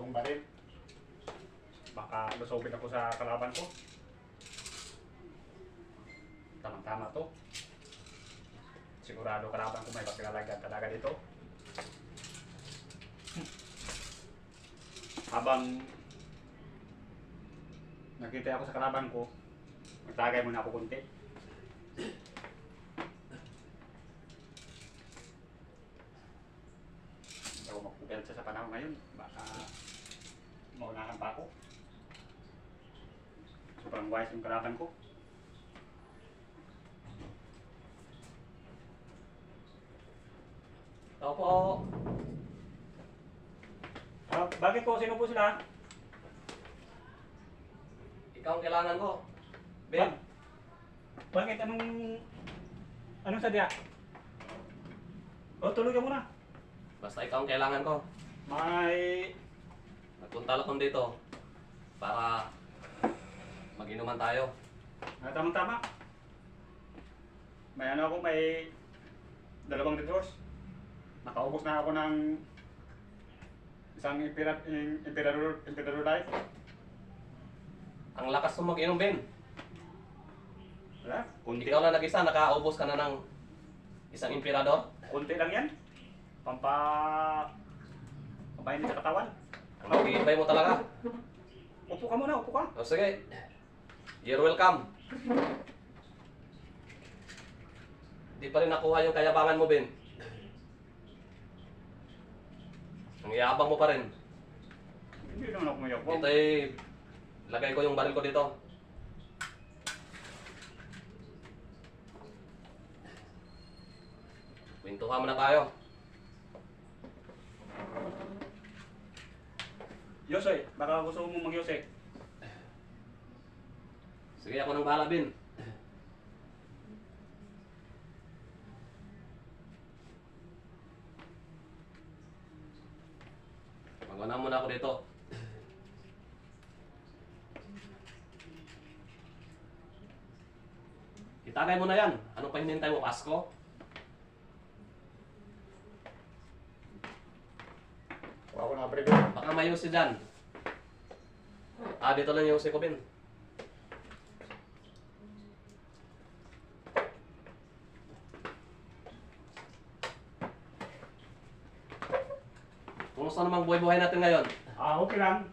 itong baril. Baka lusogin ako sa kalaban ko. Tamang-tama to. Sigurado kalaban ko may paglalagyan talaga dito. Habang nakita ako sa kalaban ko, magtagay muna ako kunti. Hindi ako magpupelsa sa panahon ngayon. Baka maunahan pa ako. Sobrang wise yung kalaban ko. Opo. Bakit po? Sino po sila? Ikaw ang kailangan ko. Ben. Bakit? Anong sadya? O, tuloy ka muna. Basta ikaw ang kailangan ko. May... Nagpunta lang akong dito para mag-inuman tayo. Tamang-tama. May may 2 litros. Nakaubos na ako ng isang Emperador Life. Ang lakas mo mag-inom, Ben. Wala, kunti. Ikaw lang nag-isa, nakaubos ka na ng isang emperador. Kunti lang yan. Pampainin sa katawan. Ang nag-iibay mo talaga. Upo ka muna, upo ka. O sige, you're welcome. Di pa rin nakuha yung kayabangan mo, Ben. Ang yabang mo pa rin. Hindi naman ako mayabang. Ito ay, lagay ko yung baril ko dito. Pintuhan muna tayo. Yosey, baka gusto mo mag-Yosey. Sige, ako nang bahala, Ben. Mag-una muna ako dito. Itagay mo na yan. Ano pa hinihintay mo? Pasko? Kuha ko na breve. Baka may yusi dyan. Dito lang yung yusi ko, Ben. Kumusta namang buhay-buhay natin ngayon? Okay lang.